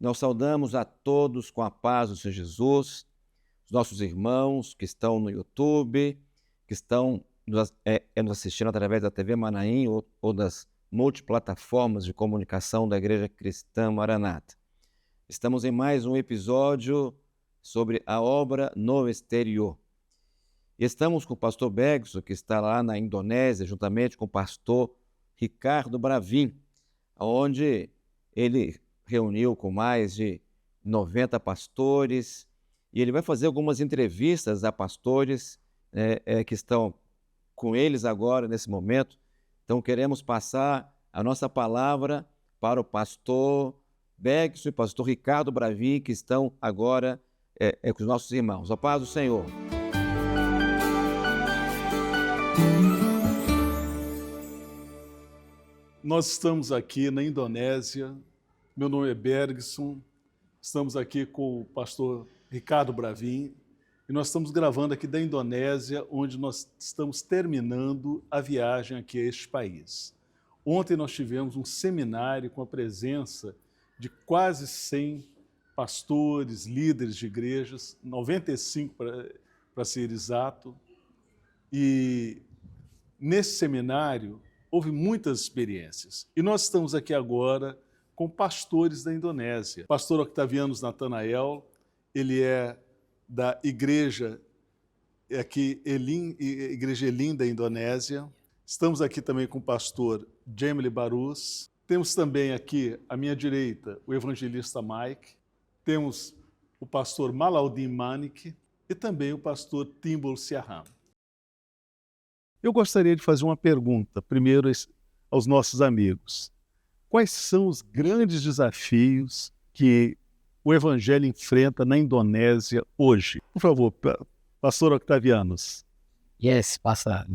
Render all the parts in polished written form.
Nós saudamos a todos com a paz do Senhor Jesus, os nossos irmãos que estão no YouTube, que estão nos assistindo através da TV Manaim ou das multiplataformas de comunicação da Igreja Cristã Maranata. Estamos em mais um episódio sobre a obra no exterior. E estamos com o pastor Begson, que está lá na Indonésia, juntamente com o pastor Ricardo Bravin, onde ele reuniu com mais de 90 pastores, e ele vai fazer algumas entrevistas a pastores que estão com eles agora, nesse momento. Então, queremos passar a nossa palavra para o pastor Begson e o pastor Ricardo Bravin, que estão agora com os nossos irmãos. A paz do Senhor. Nós estamos aqui na Indonésia. Meu nome é Bergson, estamos aqui com o pastor Ricardo Bravin e nós estamos gravando aqui da Indonésia, onde nós estamos terminando a viagem aqui a este país. Ontem nós tivemos um seminário com a presença de quase 100 pastores, líderes de igrejas, 95 para ser exato, e nesse seminário houve muitas experiências. E nós estamos aqui agora com pastores da Indonésia. Pastor Octavianos Nathanael, ele é da igreja aqui, Igreja Elim da Indonésia. Estamos aqui também com o pastor Jamily Barus. Temos também aqui, à minha direita, o evangelista Mike. Temos o pastor Malaudin Manik e também o pastor Timbul Siaham. Eu gostaria de fazer uma pergunta, primeiro aos nossos amigos. Quais são os grandes desafios que o Evangelho enfrenta na Indonésia hoje? Por favor, pastor Octavianos. Yes, Pastor.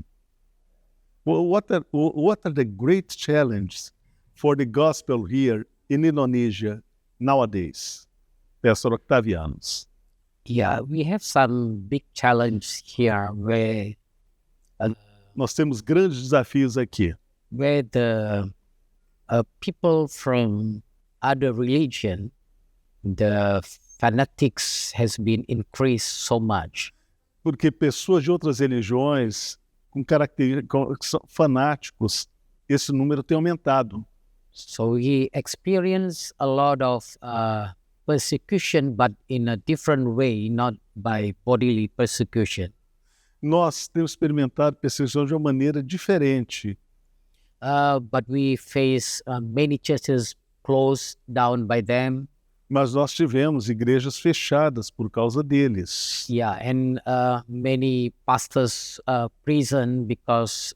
What are the great challenges for the gospel here in Indonesia nowadays? Pastor Octavianos. Yeah, we have some big challenges here where Nós temos grandes desafios aqui. the people from other religion, the fanatics has been increased so much. Porque pessoas de outras religiões que são fanáticos, esse número tem aumentado. So we experience a lot of persecution, but in a different way, not by bodily persecution. Nós temos experimentado perseguição de uma maneira diferente. But we face many churches closed down by them. Mas nós tivemos igrejas fechadas por causa deles. Yeah, and many pastors prison because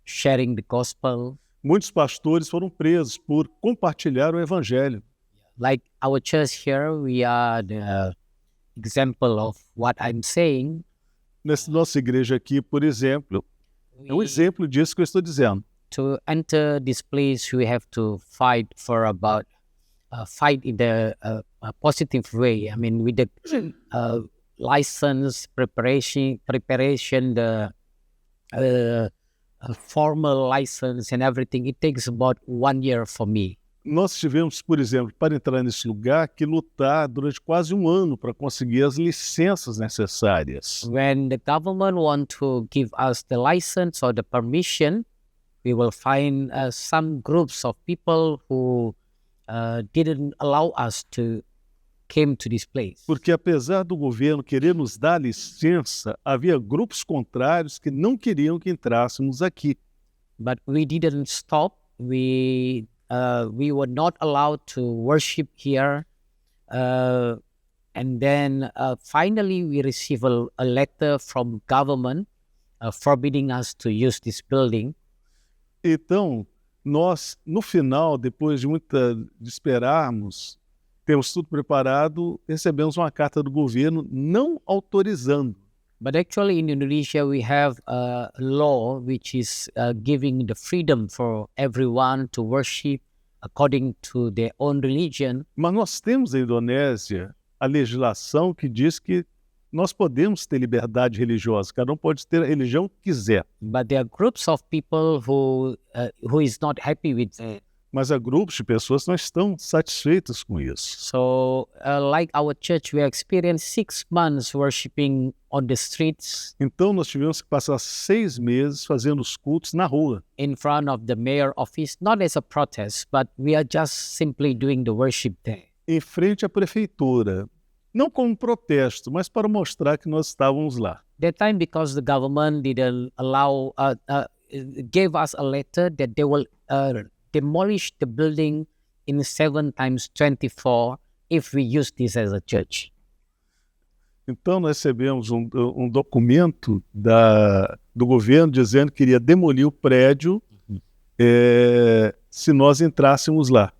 sharing the gospel. Muitos pastores foram presos por compartilhar o evangelho. Like our church here, we are the example of what I'm saying. Nessa nossa igreja aqui, por exemplo, é um exemplo disso que eu estou dizendo. To enter this place, we have to fight fight in the positive way. I mean, with the license preparation, the formal license and everything. It takes about 1 year for me. Nós tivemos, por exemplo, para entrar nesse lugar, que lutar durante quase 1 ano para conseguir as licenças necessárias. When the government want to give us the license or the permission, we will find some groups of people who didn't allow us to came to this place. Porque apesar do governo querer nos dar licença, havia grupos contrários que não queriam que entrássemos aqui. But we didn't stop. We were not allowed to worship here. And then finally we received a letter from government forbidding us to use this building. Então, nós, no final, depois de esperarmos, temos tudo preparado, recebemos uma carta do governo não autorizando. But actually in Indonesia we have a law which is giving the freedom for everyone to worship according to their own religion. Mas nós temos na Indonésia a legislação que diz que nós podemos ter liberdade religiosa, cada um pode ter a religião que quiser. But there are groups of people who is not happy with Mas há grupos de pessoas que não estão satisfeitas com isso. So, like our church, we experienced 6 months worshiping on the streets Então nós tivemos que passar 6 meses fazendo os cultos na rua, in front of the mayor office, not as a protest, but we are just simply doing the worship there. em frente à prefeitura. Não como um protesto, mas para mostrar que nós estávamos lá. That time, because the government didn't allow, gave us a letter that they will demolish the building in 7 times 24 if we use this as a church. Então nós recebemos um documento do governo dizendo que iria demolir o prédio se nós entrássemos lá.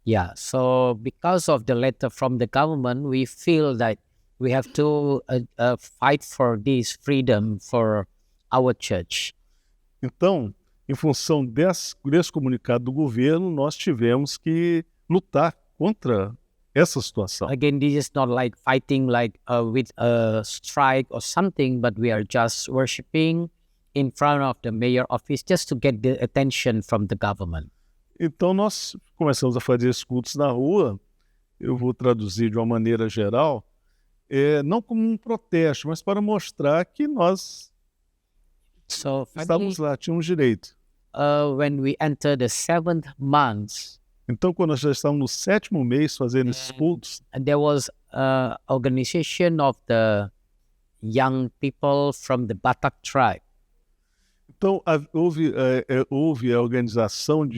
Yeah, so because of the letter from the government, we feel that we have to fight for this freedom for our church. Então, em função desse comunicado do governo, nós tivemos que lutar contra essa situação. Again, this is not like fighting like with a strike or something, but we are just worshiping in front of the mayor office just to get the attention from the government. Então, nós começamos a fazer esses cultos na rua, eu vou traduzir de uma maneira geral, não como um protesto, mas para mostrar que nós So finally, estávamos lá, tínhamos direito. when we enter the 7th month, Então, quando nós já estávamos no 7º mês fazendo esses cultos, there was an organization of the young people from the Batak tribe. então houve a organização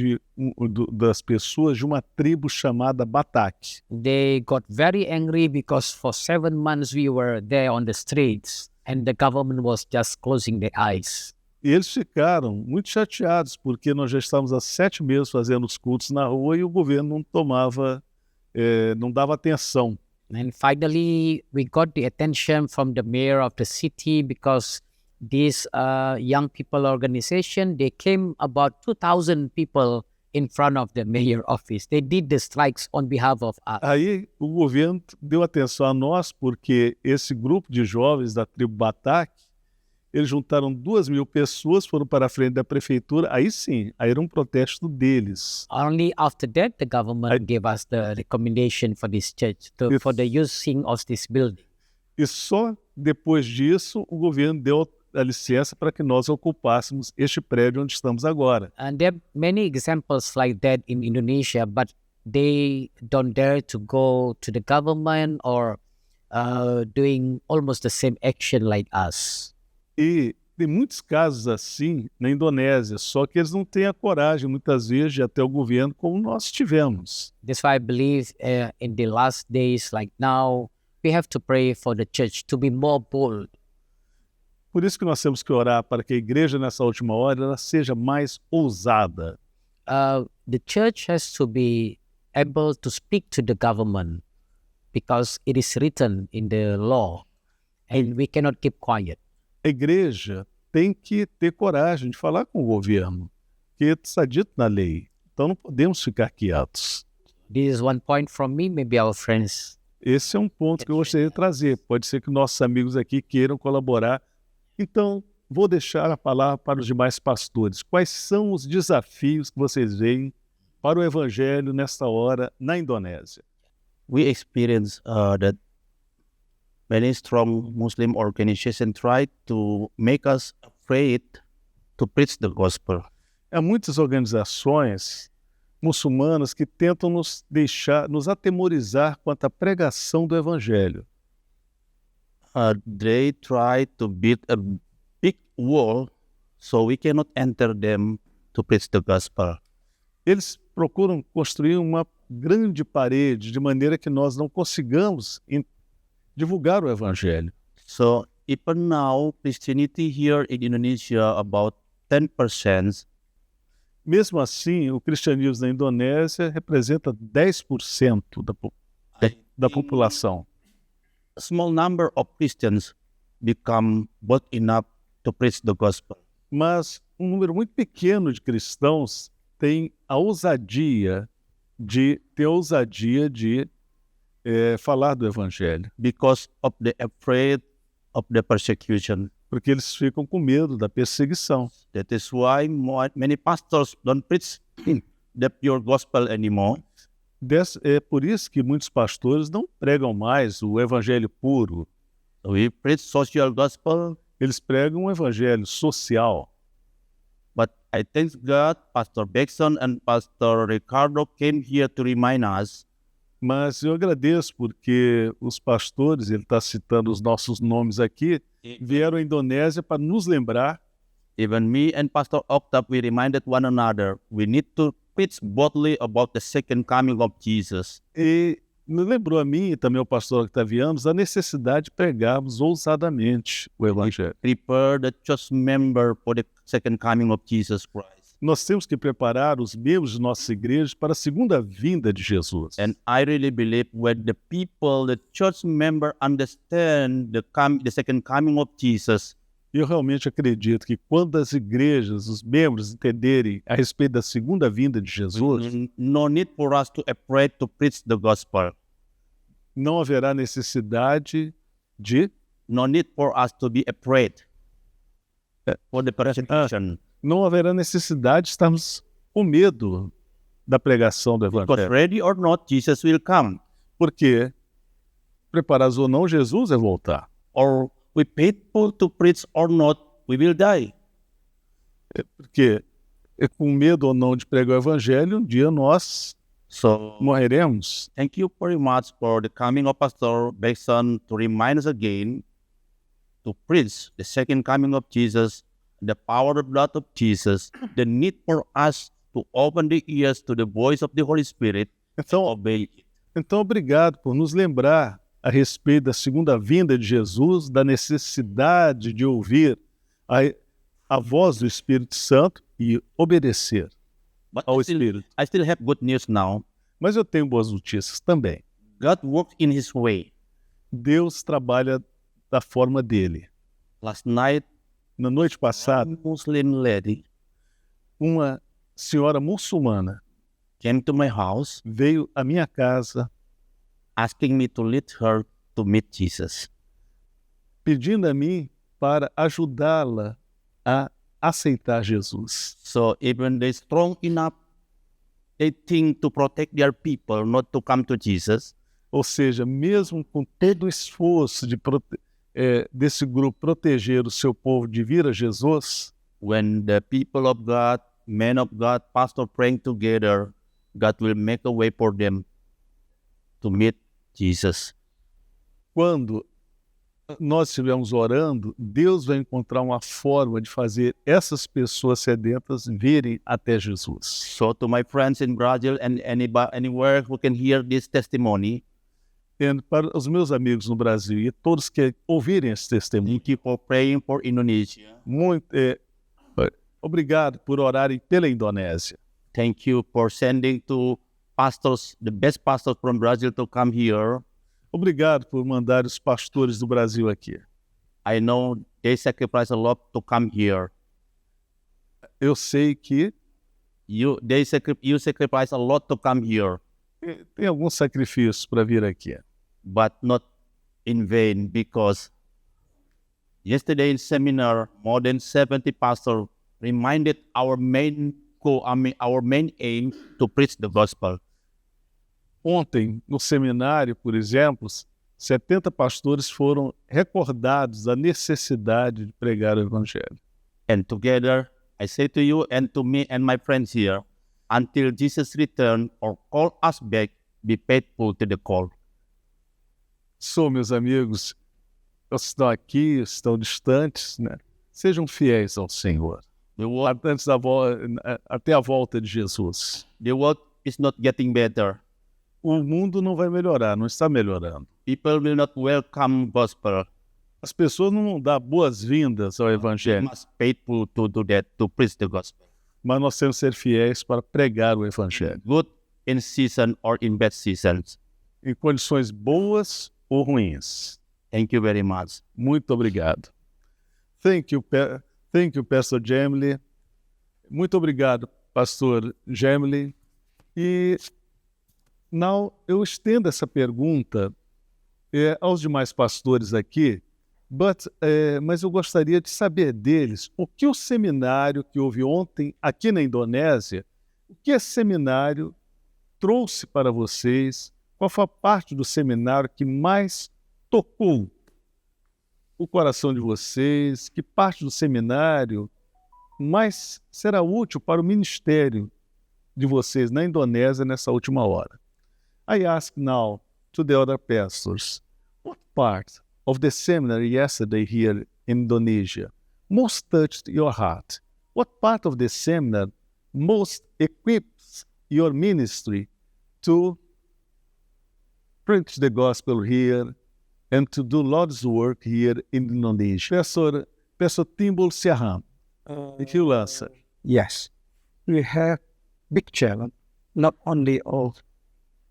das pessoas de uma tribo chamada Batak. They got very angry because for 7 months we were there on the streets and the government was just closing their eyes. E eles ficaram muito chateados, porque nós já estávamos há 7 meses fazendo os cultos na rua e o governo não dava atenção. And finally, we got the attention from the mayor of the city because this young people organization, they came about 2,000 people in front of the mayor office. They did the strikes on behalf of us. Aí o governo deu atenção a nós, porque esse grupo de jovens da tribo Batak, eles juntaram 2.000 pessoas, foram para a frente da prefeitura, aí sim, aí era um protesto deles. Only after that, the government gave us the recommendation for this church, for the using of this building. E só depois disso, o governo deu a licença para que nós ocupássemos este prédio onde estamos agora. And there are many examples like that in Indonesia, but they don't dare to go to the government or doing almost the same action like us. E tem muitos casos assim na Indonésia, só que eles não têm a coragem, muitas vezes, de ir até o governo como nós tivemos. That's why I believe in the last days, like now, we have to pray for the church to be more bold. Por isso que nós temos que orar para que a igreja, nessa última hora, ela seja mais ousada. The church has to be able to speak to the government because it is written in the law and we cannot keep quiet. A igreja tem que ter coragem de falar com o governo, que está dito na lei. Então não podemos ficar quietos. This is one point from me, maybe our friends. Esse é um ponto que eu gostaria de trazer. Pode ser que nossos amigos aqui queiram colaborar. Então, vou deixar a palavra para os demais pastores. Quais são os desafios que vocês veem para o evangelho nesta hora na Indonésia? We experience that many strong Muslim organizations try to make us afraid to preach the gospel. Há muitas organizações muçulmanas que tentam nos atemorizar quanto à pregação do evangelho. They try to build a big wall so we cannot enter them to preach the gospel. Eles procuram construir uma grande parede de maneira que nós não consigamos divulgar o evangelho. So even now, Christianity here in Indonesia about 10%. Mesmo assim, o cristianismo na Indonésia representa 10% da população. A small number of Christians become bold enough to preach the gospel. Mas um número muito pequeno de cristãos tem a ousadia de falar do evangelho. Because of the afraid of the persecution. porque eles ficam com medo da perseguição. That is why many pastors don't preach the pure gospel anymore. É por isso que muitos pastores não pregam mais o evangelho puro. We preach social gospel, Eles pregam um evangelho social. but I thank God Pastor Beckson and Pastor Ricardo came here to remind us Mas eu agradeço porque os pastores, ele está citando os nossos nomes aqui, vieram à Indonésia para nos lembrar. even me and Pastor Octave, we reminded one another, we need to preach boldly about the second coming of Jesus. E me lembrou a mim e também ao pastor Octaviano a necessidade de pregarmos ousadamente o evangelho. Prepare the church member for the second coming of Jesus Christ. Nós temos que preparar os membros de nossas igrejas para a segunda vinda de Jesus. And I really believe when the people, the church member understand the second coming of Jesus, E eu realmente acredito que quando as igrejas, os membros entenderem a respeito da segunda vinda de Jesus, no need for us to afraid to preach the gospel. não haverá necessidade de No need for us to be afraid for the persecution. não haverá necessidade de estarmos com medo da pregação do Because evangelho. ready or not, Jesus will come. Porque, preparados ou não, Jesus vai voltar. Or we faithful to preach or not, we will die. Porque, com medo ou não de pregar o evangelho, um dia nós So morreremos. thank you very much for the coming of Pastor Beckson to remind us again to preach the second coming of Jesus, the power of blood of Jesus, the need for us to open the ears to the voice of the Holy Spirit, Então, obey it. Então, obrigado por nos lembrar a respeito da segunda vinda de Jesus, da necessidade de ouvir a voz do Espírito Santo e obedecer But ao I still, Espírito. I still have good news now. Mas eu tenho boas notícias também. God works in His way. Deus trabalha da forma dele. Last night, Na noite passada, a Muslim lady uma senhora muçulmana came to my house veio à minha casa asking me to lead her to meet Jesus. pedindo a mim para ajudá-la a aceitar Jesus. So even they strong enough, they think to protect their people not to come to Jesus. Ou seja, mesmo com todo o esforço desse grupo proteger o seu povo de vir a Jesus, When the people of God, men of God, pastor praying together, God will make a way for them to meet Jesus. quando nós estivermos orando, Deus vai encontrar uma forma de fazer essas pessoas sedentas virem até Jesus. So to my friends in Brazil and anywhere who can hear this testimony, E para os meus amigos no Brasil e todos que ouvirem esse testemunho, thank you for praying for Indonesia. obrigado por orarem pela Indonésia. Thank you for sending to pastors, the best pastors from Brazil to come here. Obrigado por mandar os pastores do Brasil aqui. I know they sacrifice a lot to come here. Eu sei que You sacrifice a lot to come here, tem alguns sacrifícios para vir aqui, but not in vain, because yesterday in seminar, more than 70 pastors reminded our main aim to preach the gospel. Ontem, no seminário, por exemplo, 70 pastores foram recordados da necessidade de pregar o Evangelho. And together, I say to you and to me and my friends here, until Jesus return or call us back, be faithful to the call. Meus amigos, estão aqui, estão distantes, né? Sejam fiéis ao Senhor. The world, Até a volta de Jesus. the world is not getting better. O mundo não vai melhorar, não está melhorando. People will not welcome gospel. As pessoas não vão dar boas-vindas ao We Evangelho, must faithful to do that, to preach the gospel. mas nós temos que ser fiéis para pregar o Evangelho. Good in season or in bad seasons. Em condições boas ou ruins. Thank you very much. Muito obrigado. Thank you, Pastor Gemily. Muito obrigado, Pastor Gemily. E now eu estendo essa pergunta aos demais pastores aqui, Mas eu gostaria de saber deles o que o seminário que houve ontem aqui na Indonésia, o que esse seminário trouxe para vocês, qual foi a parte do seminário que mais tocou o coração de vocês, que parte do seminário mais será útil para o ministério de vocês na Indonésia nessa última hora. I ask now to the other pastors, what part of the seminar yesterday here in Indonesia most touched your heart? What part of the seminar most equips your ministry to preach the gospel here and to do Lord's work here in Indonesia? Pastor Timbul Siaham, if you'll answer. Yes, we have big challenge, not only of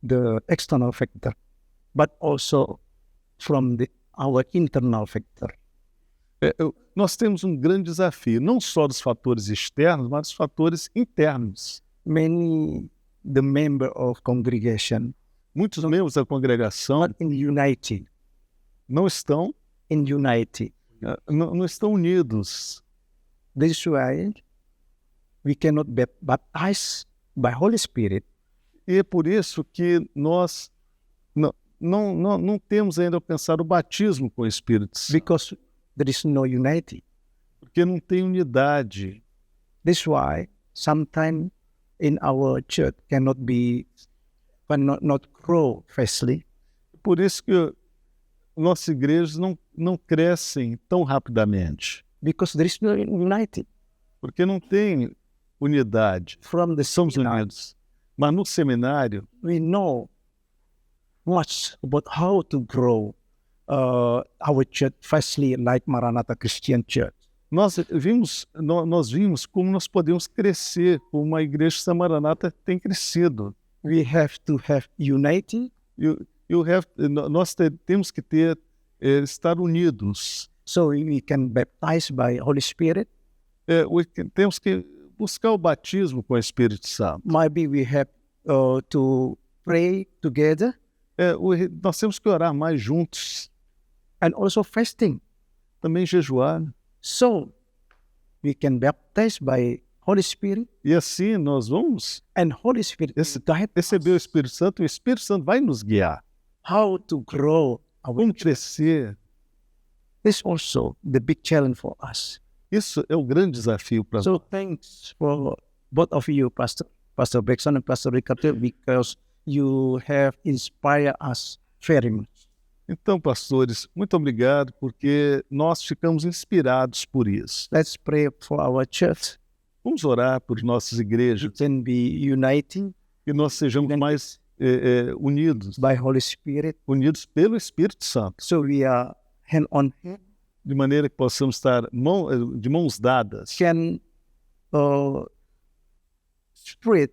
the external factor, but also from our internal factor. Nós temos um grande desafio, não só dos fatores externos, mas dos fatores internos. Many the member of congregation Muitos membros da congregação not in unity, não estão unidos. This is why we cannot be baptized by Holy Spirit. E é por isso que nós não temos ainda alcançado o batismo com o Espírito Santo, Because there is no unity. porque não tem unidade. This is why sometimes in our church cannot grow fastly, Por isso que nossas igrejas não crescem tão rapidamente, because there is no unity. porque não tem unidade. From the Somos seminar, unidos. Mas no seminário, we know much about how to grow our church fastly, like Maranatha Christian Church. nós vimos como nós podemos crescer, como uma igreja Maranata tem crescido. We have to have unity Nós temos que estar unidos. so we can baptize by Holy Spirit. Temos que buscar o batismo com o Espírito Santo. Maybe we have to pray together Nós temos que orar mais juntos, and also fasting, também jejuar. so we can baptize by Holy Spirit, E assim nós vamos and Holy Spirit guide receber o Espírito Santo e o Espírito Santo vai nos guiar. how to grow our Como church. crescer. This is also the big challenge for us. Isso é o grande desafio para So nós. thanks for both of you, Pastor Beckson and Pastor Ricardo, because you have inspired us very much. Então, pastores, muito obrigado, porque nós ficamos inspirados por isso. Let's pray for our church. Vamos orar por nossas We igrejas, can be uniting que nós sejamos mais unidos, by Holy Spirit, unidos pelo Espírito Santo, so we are hand on hand, de maneira que possamos estar de mãos dadas, can spread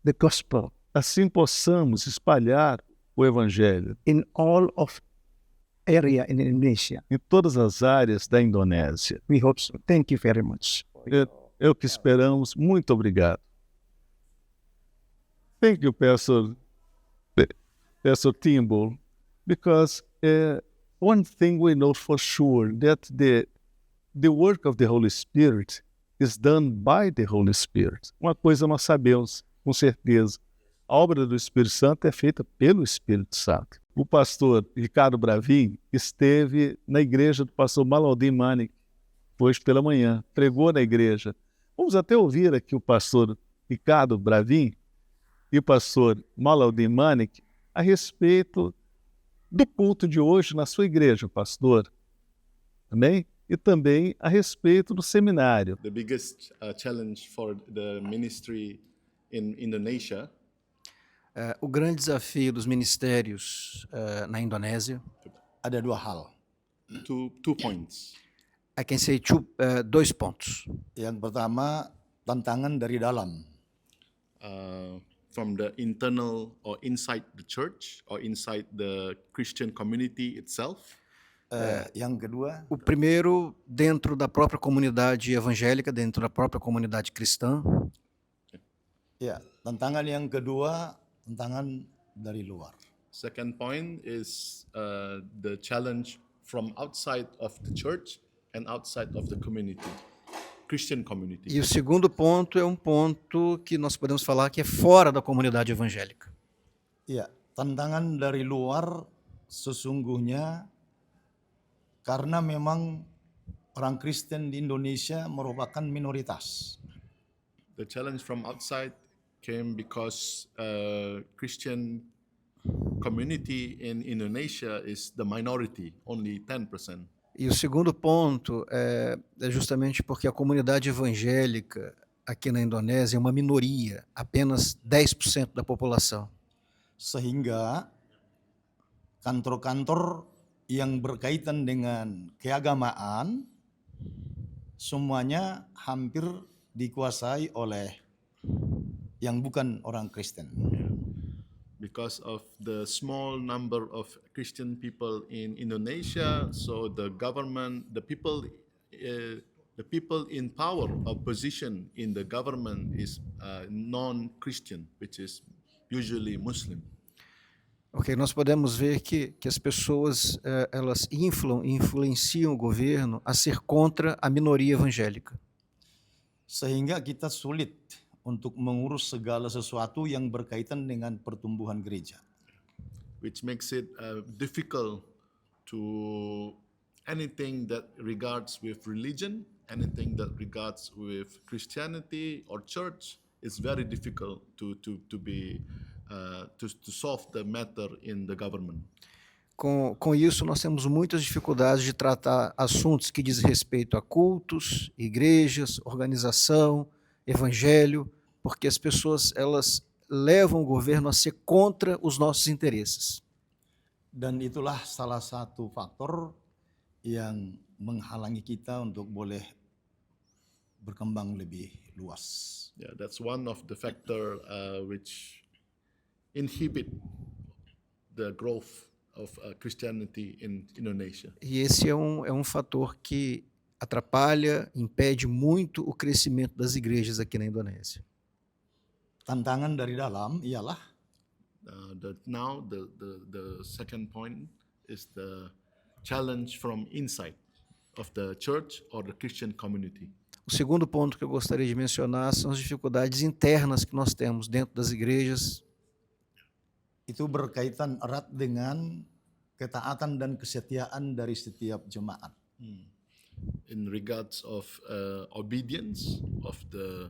the gospel assim possamos espalhar o Evangelho in all of area in Indonesia. em todas as áreas da Indonésia. We hope so. Thank you very much. É o que esperamos. Muito obrigado. Thank you, Pastor Timbul, because one thing we know for sure, that the work of the Holy Spirit is done by the Holy Spirit. Uma coisa nós sabemos, com certeza. A obra do Espírito Santo é feita pelo Espírito Santo. O pastor Ricardo Bravin esteve na igreja do pastor Malaldim Manik hoje pela manhã, pregou na igreja. Vamos até ouvir aqui o pastor Ricardo Bravin e o pastor Malaldim Manik a respeito do culto de hoje na sua igreja, pastor. Amém? E também a respeito do seminário. The biggest challenge for the ministry in Indonesia O grande desafio dos ministérios na Indonésia, ada dua hal. two points. I can say dois pontos. Yang pertama, tantangan dari dalam. From the internal or inside the church or inside the Christian community itself. Yang kedua, O primeiro, dentro da própria comunidade evangélica, dentro da própria comunidade cristã. ya, tantangan yang kedua, tantangan dari luar. Second point is the challenge from outside of the church and outside of the community, Christian community. E o segundo ponto é um ponto que nós podemos falar que é fora da comunidade evangélica. Ya, tantangan dari luar sesungguhnya karena memang orang Kristen di Indonesia merupakan minoritas. The challenge from outside came because Christian community in Indonesia is the minority, only 10%. E o segundo ponto é justamente porque a comunidade evangélica aqui na Indonésia é uma minoria, apenas 10% da população. Sehingga kantor-kantor yang berkaitan dengan keagamaan semuanya hampir dikuasai oleh yang bukan orang Kristen. Because of the small number of Christian people in Indonesia, so the government, the people in power or position in the government is non-Christian, which is usually Muslim. Ok, nós podemos ver que as pessoas elas influenciam o governo a ser contra a minoria evangélica. Sehingga kita sulit untuk mengurus segala sesuatu yang berkaitan dengan pertumbuhan gereja. Which makes it difficult to anything that regards with religion, anything that regards with Christianity or church. It's very difficult to solve the matter in the government. Com isso, nós temos muitas dificuldades de tratar assuntos que dizem respeito a cultos, igrejas, organização, evangelho, porque as pessoas elas levam o governo a ser contra os nossos interesses. Dan itulah salah satu faktor yang menghalangi kita untuk boleh berkembang lebih luas. Yeah, that's one of the factor which inhibit the growth of Christianity in Indonesia. E esse é um fator que atrapalha, impede muito o crescimento das igrejas aqui na Indonésia. Tantangan dari dalam ialah The second point is the challenge from inside of the church or the Christian community. O segundo ponto que eu gostaria de mencionar são as dificuldades internas que nós temos dentro das igrejas. itu berkaitan erat dengan ketaatan dan kesetiaan dari setiap jemaat. In regards of obedience of the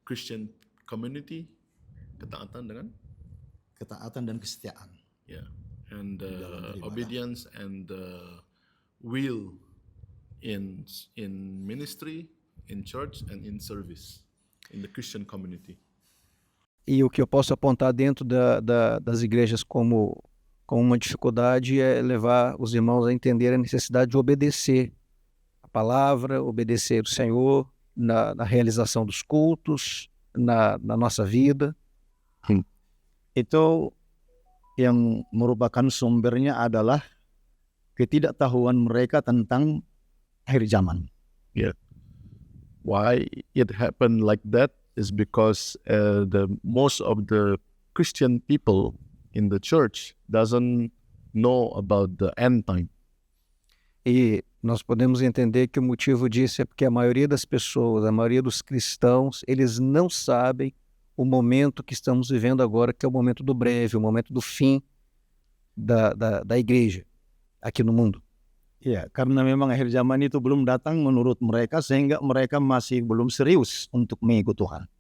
Christian community, ketaatan dengan Ketaatan dan kesetiaan. yeah, and Dalam beribadah. obedience and will in ministry, in church, and in service in the Christian community. E o que eu posso apontar dentro das igrejas como uma dificuldade é levar os irmãos a entender a necessidade de obedecer a palavra, obedecer o Senhor na realização dos cultos, na nossa vida. Itu yang merupakan sumbernya adalah ketidaktahuan mereka tentang akhir zaman. Why it happened like that is because the most of the Christian people in the church doesn't know about the end time. E nós podemos entender que o motivo disso é porque a maioria das pessoas, a maioria dos cristãos, eles não sabem o momento que estamos vivendo agora, que é o momento do breve, o momento do fim da igreja aqui no mundo. Ya, karena memang akhir zaman itu belum datang menurut mereka sehingga mereka masih belum serius untuk mengikut Tuhan.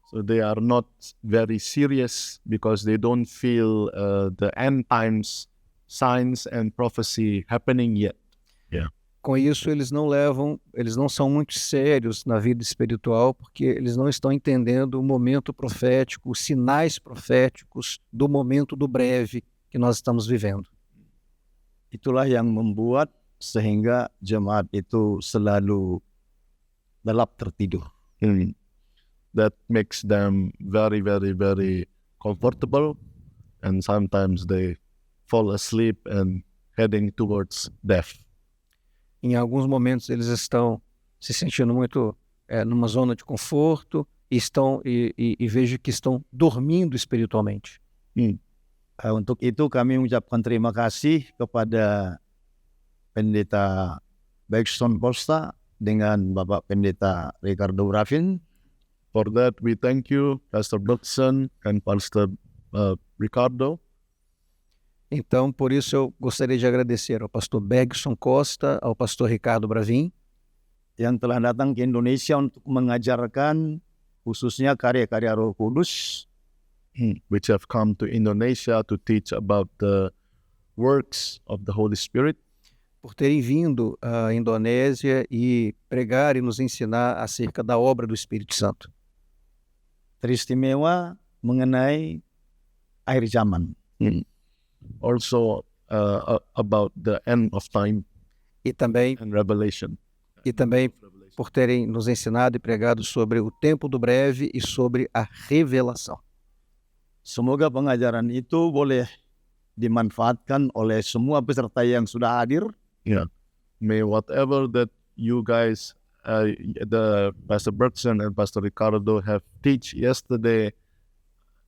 So they are not very serious because they don't feel the end times signs and prophecy happening yet. Com isso, eles não são muito sérios na vida espiritual, porque eles não estão entendendo o momento profético, os sinais proféticos do momento do breve que nós estamos vivendo. Itulah yang membuat sehingga jemaat itu selalu lelap tertidur. That makes them very, very, very comfortable, and sometimes they fall asleep and heading towards death. Em alguns momentos eles estão se sentindo muito numa zona de conforto e vejo que estão dormindo espiritualmente. Untuk itu kami mengucapkan terima kasih kepada Pendeta Bergson Costa dengan Bapak Pendeta Ricardo Bravin. For that, we thank you, Pastor Bergson and Pastor Ricardo. Então, por isso eu gostaria de agradecer ao pastor Bergson Costa, ao pastor Ricardo Bravin, yang telah datang ke Indonesia untuk mengajarkan khususnya karya-karya Roh Kudus, which have come to Indonesia to teach about the works of the Holy Spirit, por terem vindo à Indonésia e pregar e nos ensinar acerca da obra do Espírito Santo. teristimewa mengenai akhir zaman. Also about the end of time E também and Revelation. Por terem nos ensinado e pregado sobre o tempo do breve e sobre a revelação. Semoga pengajaran itu boleh dimanfaatkan oleh semua peserta yang sudah hadir. Yeah. May whatever that you guys, the Pastor Bergson and Pastor Ricardo have teach yesterday,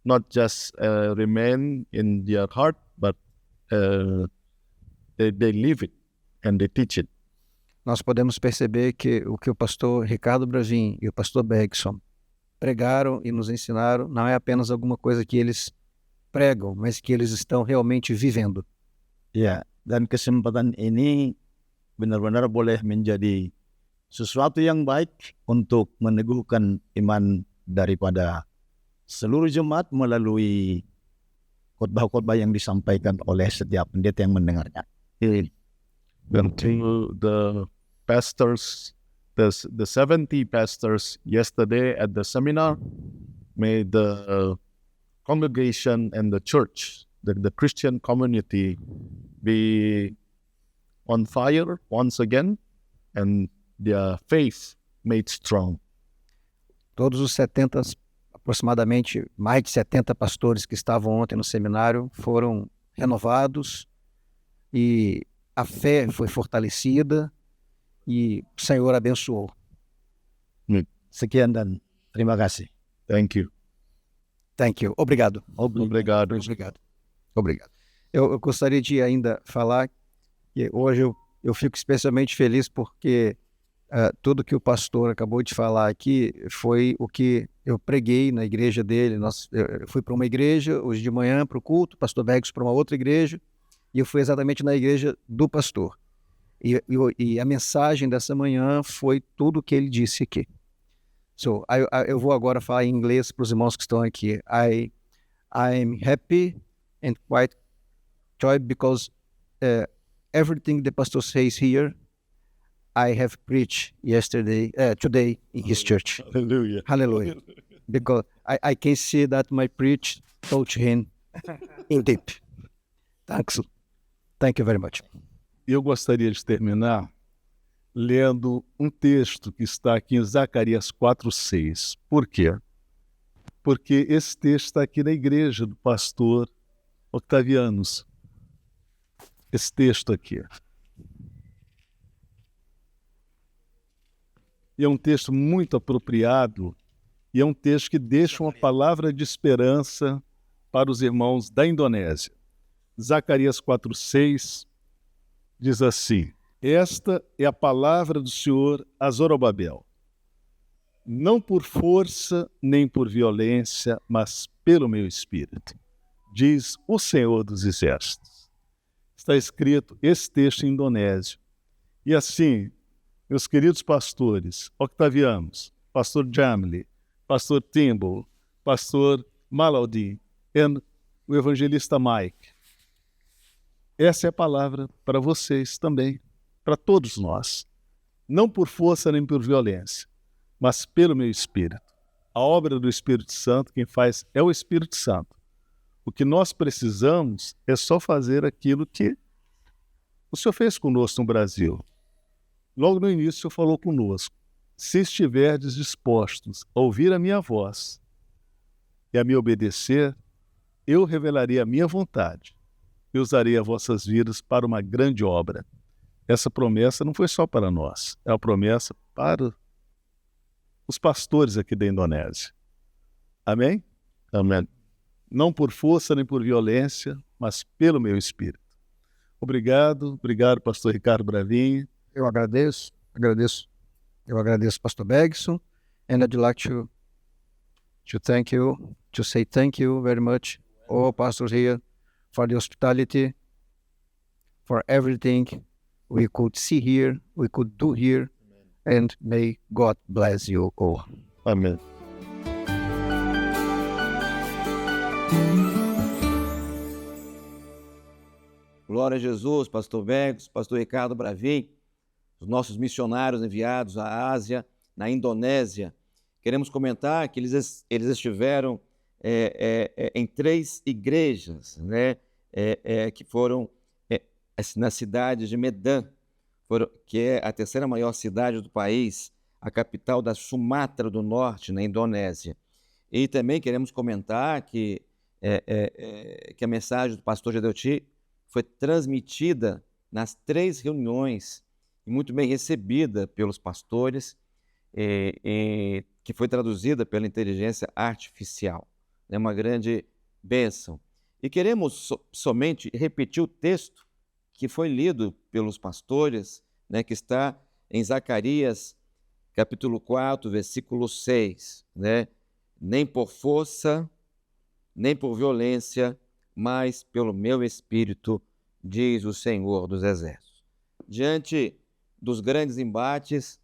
not just remain in their heart, but they live it and they teach it. Nós podemos perceber que o que o pastor Ricardo Bravin e o pastor Bergson pregaram e nos ensinaram não é apenas alguma coisa que eles pregam, mas que eles estão realmente vivendo. Ya, dan kesempatan ini benar-benar boleh menjadi sesuatu yang baik untuk meneguhkan iman daripada seluruh jemaat melalui khotbah-khotbah yang disampaikan oleh setiap pendeta yang mendengarnya. To the pastors, the 70 pastors yesterday at the seminar, may the congregation and the church, the Christian community, be on fire once again and their faith made strong. Todos os 70, aproximadamente mais de 70 pastores que estavam ontem no seminário foram renovados e a fé foi fortalecida e o Senhor abençoou. Sekian dan terima kasih. Thank you. Thank you. Obrigado. Obrigado. Obrigado. Eu gostaria de ainda falar que hoje eu fico especialmente feliz porque tudo que o pastor acabou de falar aqui foi o que eu preguei na igreja dele. Eu fui para uma igreja hoje de manhã para o culto, o pastor Bergson para uma outra igreja, e eu fui exatamente na igreja do pastor. E a mensagem dessa manhã foi tudo o que ele disse aqui. So, eu vou agora falar em inglês para os irmãos que estão aqui. I'm happy and quite joy because everything the pastor says here, I have preached today in his church. Hallelujah. Hallelujah. Because I can see that my preach touched him in deep. Thanks. Thank you very much. Eu gostaria de terminar lendo um texto que está aqui em Zacarias 4:6. Por quê? Porque esse texto está aqui na igreja do pastor Octavianos. Esse texto aqui. E é um texto muito apropriado e é um texto que deixa uma palavra de esperança para os irmãos da Indonésia. Zacarias 4:6 diz assim: esta é a palavra do Senhor a Zorobabel. Não por força nem por violência, mas pelo meu espírito, diz o Senhor dos Exércitos. Está escrito esse texto em indonésio. E assim, meus queridos pastores, Octavianos, pastor Jamli, pastor Timbo, pastor Malaudi e o evangelista Mike, essa é a palavra para vocês também, para todos nós. Não por força nem por violência, mas pelo meu Espírito. A obra do Espírito Santo, quem faz é o Espírito Santo. O que nós precisamos é só fazer aquilo que o Senhor fez conosco no Brasil. Logo no início, o Senhor falou conosco: se estiverdes dispostos a ouvir a minha voz e a me obedecer, eu revelarei a minha vontade e usarei as vossas vidas para uma grande obra. Essa promessa não foi só para nós, é uma promessa para os pastores aqui da Indonésia. Amém? Amém. Não por força nem por violência, mas pelo meu Espírito. Obrigado, pastor Ricardo Bravin. Eu agradeço, pastor Bergson, and I'd like to say thank you very much, all pastors here, for the hospitality, for everything we could see here, we could do here, and may God bless you all. Amém. Glória a Jesus, pastor Bergson, pastor Ricardo Bravin, os nossos missionários enviados à Ásia, na Indonésia. Queremos comentar que eles estiveram em 3 igrejas, né, que foram na cidade de Medan, que é a terceira maior cidade do país, a capital da Sumatra do Norte, na Indonésia. E também queremos comentar que a mensagem do pastor Gedeuti foi transmitida nas 3 reuniões e muito bem recebida pelos pastores, que foi traduzida pela inteligência artificial. É uma grande bênção. E queremos somente repetir o texto que foi lido pelos pastores, né, que está em Zacarias, capítulo 4, versículo 6. Né? Nem por força, nem por violência, mas pelo meu Espírito, diz o Senhor dos Exércitos. Diante dos grandes embates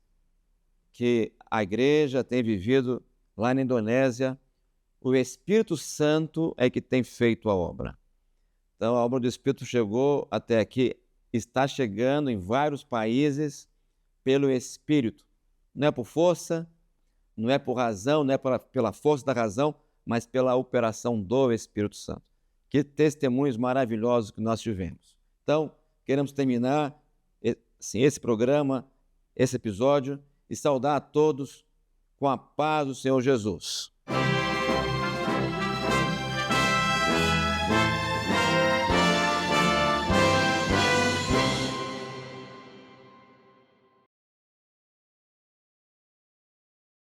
que a igreja tem vivido lá na Indonésia, o Espírito Santo é que tem feito a obra. Então, a obra do Espírito chegou até aqui, está chegando em vários países pelo Espírito. Não é por força, não é por razão, não é pela força da razão, mas pela operação do Espírito Santo. Que testemunhos maravilhosos que nós tivemos. Então, queremos terminar esse programa, esse episódio, e saudar a todos com a paz do Senhor Jesus.